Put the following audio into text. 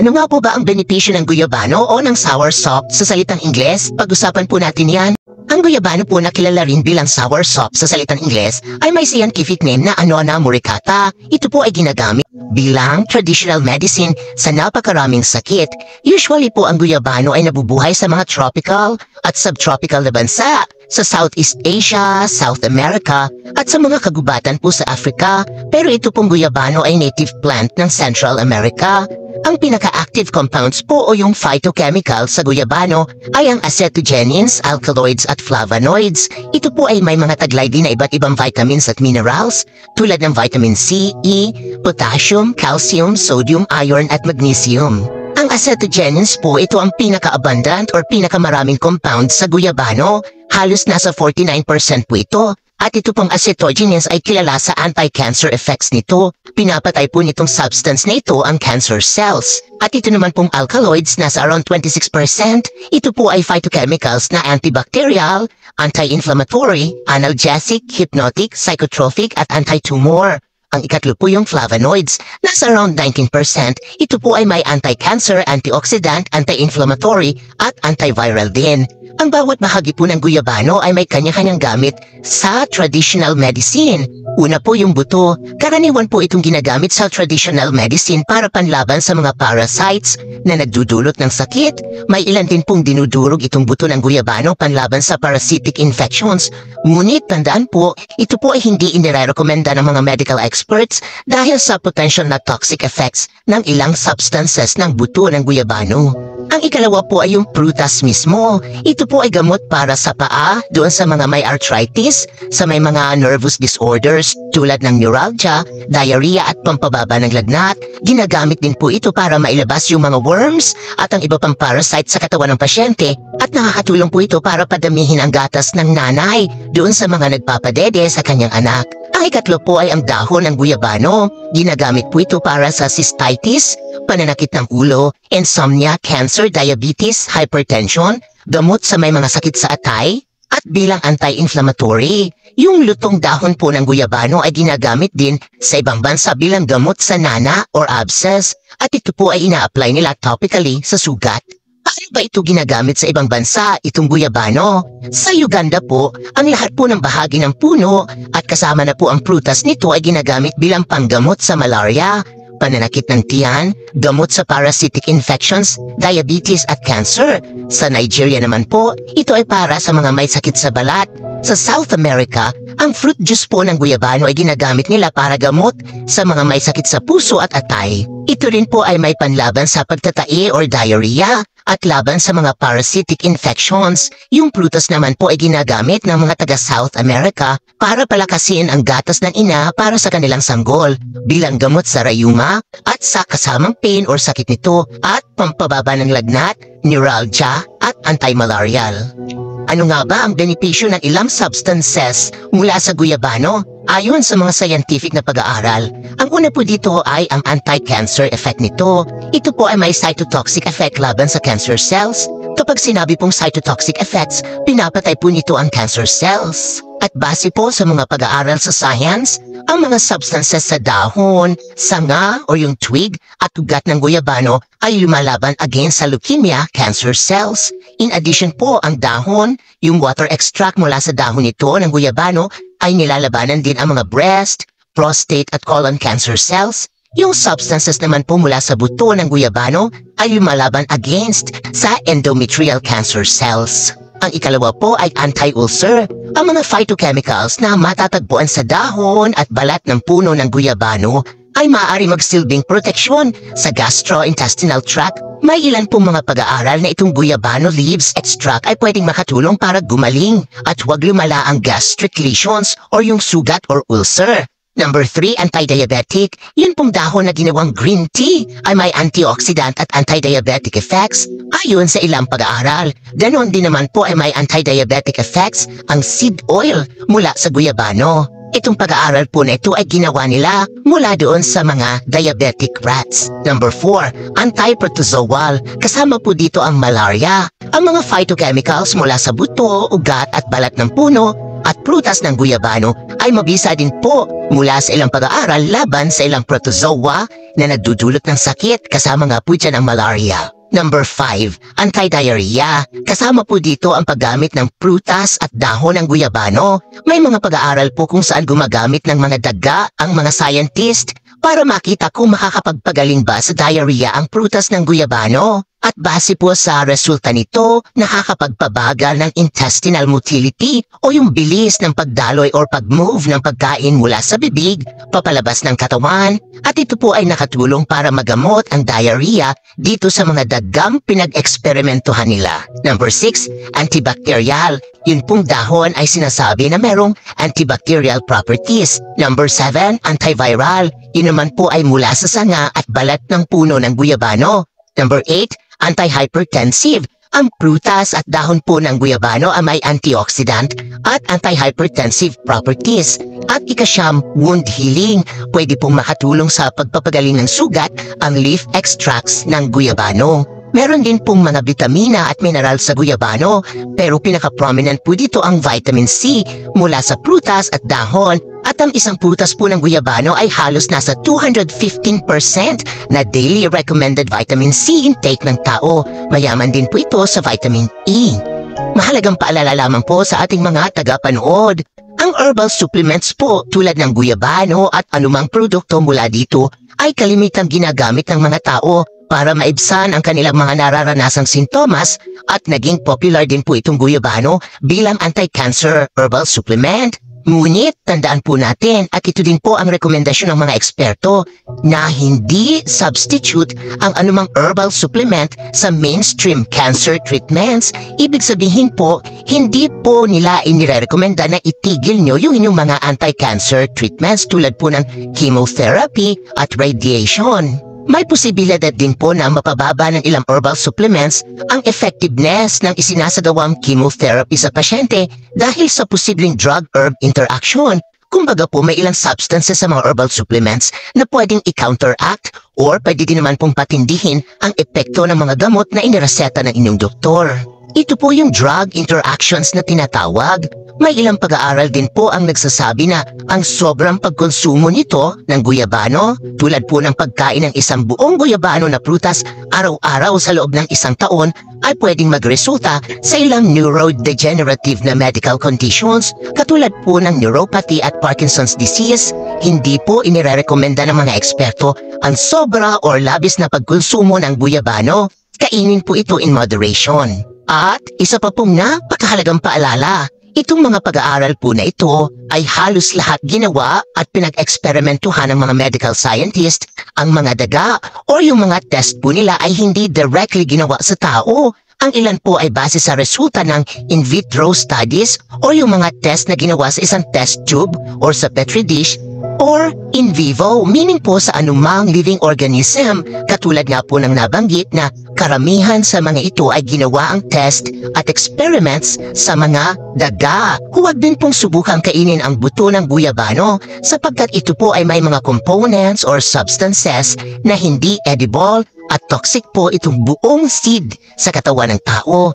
Ano nga po ba ang benepisyo ng guyabano o ng soursop sa salitang Ingles? Pag-usapan po natin yan. Ang guyabano po na kilala rin bilang soursop sa salitang Ingles ay may scientific name na Annona muricata. Ito po ay ginagamit bilang traditional medicine sa napakaraming sakit. Usually po ang guyabano ay nabubuhay sa mga tropical at subtropical na bansa, sa Southeast Asia, South America, at sa mga kagubatan po sa Africa. Pero ito pong guyabano ay native plant ng Central America. Ang pinaka-active compounds po o yung phytochemicals sa guyabano ay ang acetogenins, alkaloids at flavonoids. Ito po ay may mga taglay din na iba't ibang vitamins at minerals tulad ng vitamin C, E, potassium, calcium, sodium, iron at magnesium. Ang acetogenins po, ito ang pinaka-abundant or pinakamaraming compound sa guyabano. Halos nasa 49% po ito. At ito pong acetogenins ay kilala sa anti-cancer effects nito. Pinapatay po nitong substance na ito ang cancer cells. At ito naman pong alkaloids nasa around 26%. Ito po ay phytochemicals na antibacterial, anti-inflammatory, analgesic, hypnotic, psychotropic at anti-tumor. Ang ikatlo po yung flavonoids, nasa around 19%. Ito po ay may anti-cancer, antioxidant, anti-inflammatory at antiviral din. Ang bawat bahagi po ng guyabano ay may kanya-kanyang gamit sa traditional medicine. Una po yung buto. Karaniwan po itong ginagamit sa traditional medicine para panlaban sa mga parasites na nagdudulot ng sakit. May ilan din pong dinudurog itong buto ng guyabano panlaban sa parasitic infections. Ngunit tandaan po, ito po ay hindi inirekomenda ng mga medical experts dahil sa potential na toxic effects ng ilang substances ng buto ng guyabano. Ang ikalawa po ay yung prutas mismo. Ito po ay gamot para sa paa, doon sa mga may arthritis, sa may mga nervous disorders tulad ng neuralgia, diarrhea at pampababa ng lagnat. Ginagamit din po ito para mailabas yung mga worms at ang iba pang parasite sa katawan ng pasyente. At nakakatulong po ito para padamihin ang gatas ng nanay doon sa mga nagpapadede sa kanyang anak. Ang ikatlo po ay ang dahon ng guyabano. Ginagamit po ito para sa cystitis, pananakit ng ulo, insomnia, cancer, diabetes, hypertension, gamot sa may mga sakit sa atay, at bilang anti-inflammatory. Yung lutong dahon po ng guyabano ay ginagamit din sa ibang bansa bilang gamot sa nana or abscess, at ito po ay ina-apply nila topically sa sugat. Paano ba ito ginagamit sa ibang bansa, itong guyabano? Sa Uganda po, ang lahat po ng bahagi ng puno at kasama na po ang prutas nito ay ginagamit bilang panggamot sa malaria, pananakit ng tiyan, gamot sa parasitic infections, diabetes at cancer. Sa Nigeria naman po, ito ay para sa mga may sakit sa balat. Sa South America, ang fruit juice po ng guyabano ay ginagamit nila para gamot sa mga may sakit sa puso at atay. Ito rin po ay may panlaban sa pagtatae or diarrhea at laban sa mga parasitic infections. Yung prutas naman po ay ginagamit ng mga taga South America para palakasin ang gatas ng ina para sa kanilang sanggol bilang gamot sa rayuma at sa kasamang pain or sakit nito at pampababa ng lagnat, neuralgia at anti-malarial. Ano nga ba ang benepisyo ng ilang substances mula sa guyabano? Ayon sa mga scientific na pag-aaral, ang una po dito ay ang anti-cancer effect nito. Ito po ay may cytotoxic effect laban sa cancer cells. Kapag sinabi pong cytotoxic effects, pinapatay po nito ang cancer cells. At base po sa mga pag-aaral sa science, ang mga substances sa dahon, sanga o yung twig at ugat ng guyabano ay lumalaban against sa leukemia cancer cells. In addition po, ang dahon, yung water extract mula sa dahon nito ng guyabano ay nilalabanan din ang mga breast, prostate at colon cancer cells. Yung substances naman po mula sa buto ng guyabano ay lumalaban against sa endometrial cancer cells. Ang ikalawa po ay anti-ulcer. Ang mga phytochemicals na matatagpuan sa dahon at balat ng puno ng guyabano ay maaari magsilbing proteksyon sa gastrointestinal tract. May ilan pong mga pag-aaral na itong guyabano leaves extract ay pwedeng makatulong para gumaling at huwag lumala ang gastric lesions or yung sugat or ulcer. Number 3, anti-diabetic. Yun pong dahon na ginawang green tea ay may antioxidant at anti-diabetic effects ayon sa ilang pag-aaral. Ganon din naman po ay may anti-diabetic effects ang seed oil mula sa guyabano. Itong pag-aaral po na ito ay ginawa nila mula doon sa mga diabetic rats. Number 4, anti-protozoal. Kasama po dito ang malaria. Ang mga phytochemicals mula sa buto, ugat at balat ng puno at prutas ng guyabano ay mabisa din po mula sa ilang pag-aaral laban sa ilang protozoa na nagdudulot ng sakit, kasama nga po dyan ang malaria. Number 5, anti-diarrhea. Kasama po dito ang paggamit ng prutas at dahon ng guyabano. May mga pag-aaral po kung saan gumagamit ng mga daga ang mga scientist para makita kung makakapagpagaling ba sa diarrhea ang prutas ng guyabano. At base po sa resulta nito, nakakapagpabagal ng intestinal motility o yung bilis ng pagdaloy or pag-move ng pagkain mula sa bibig, papalabas ng katawan. At ito po ay nakatulong para magamot ang diarrhea dito sa mga dagang pinag-eksperimentuhan nila. Number 6, antibacterial. Yun pong dahon ay sinasabi na merong antibacterial properties. Number 7, antiviral. Yun naman po ay mula sa sanga at balat ng puno ng guyabano. Number 8, anti-hypertensive. Ang prutas at dahon po ng guyabano ay may antioxidant at anti-hypertensive properties. At ika-9, wound healing. Pwede pong makatulong sa pagpapagaling ng sugat ang leaf extracts ng guyabano. Meron din pong mga vitamina at mineral sa guyabano, pero pinaka-prominent po dito ang vitamin C mula sa prutas at dahon. At ang isang prutas po ng guyabano ay halos nasa 215% na daily recommended vitamin C intake ng tao. Mayaman din po ito sa vitamin E. Mahalagang paalala lamang po sa ating mga tagapanood. Ang herbal supplements po tulad ng guyabano at anumang produkto mula dito ay kalimitang ginagamit ng mga tao para maibsan ang kanilang mga nararanasang sintomas, at naging popular din po itong guyabano bilang anti-cancer herbal supplement. Ngunit tandaan po natin, at ito din po ang rekomendasyon ng mga eksperto, na hindi substitute ang anumang herbal supplement sa mainstream cancer treatments. Ibig sabihin po, hindi po nila inirekomenda na itigil nyo yung inyong mga anti-cancer treatments tulad po ng chemotherapy at radiation. May posibilidad din po na mapababa ng ilang herbal supplements ang effectiveness ng isinasagawang chemotherapy sa pasyente dahil sa posibleng drug-herb interaction. Kumbaga po may ilang substances sa mga herbal supplements na pwedeng i-counteract or pwede din naman pong patindihin ang epekto ng mga gamot na inireseta ng inyong doktor. Ito po yung drug interactions na tinatawag. May ilang pag-aaral din po ang nagsasabi na ang sobrang pagkonsumo nito ng guyabano, tulad po ng pagkain ng isang buong guyabano na prutas araw-araw sa loob ng isang taon, ay pwedeng magresulta sa ilang neurodegenerative na medical conditions katulad po ng neuropathy at Parkinson's disease. Hindi po inirekomenda ng mga eksperto ang sobra or labis na pagkonsumo ng guyabano. Kainin po ito in moderation. At isa pa pong napakahalagang paalala, itong mga pag-aaral po na ito ay halos lahat ginawa at pinag-eksperimentuhan ng mga medical scientist. Ang mga daga o yung mga test po nila ay hindi directly ginawa sa tao. Ang ilan po ay base sa resulta ng in vitro studies o yung mga test na ginawa sa isang test tube or sa petri dish, or in vivo, meaning po sa anumang living organism. Katulad nga po ng nabanggit na karamihan sa mga ito ay ginawa ang test at experiments sa mga daga. Huwag din pong subukang kainin ang buto ng guyabano sapagkat ito po ay may mga components or substances na hindi edible at toxic po itong buong seed sa katawan ng tao.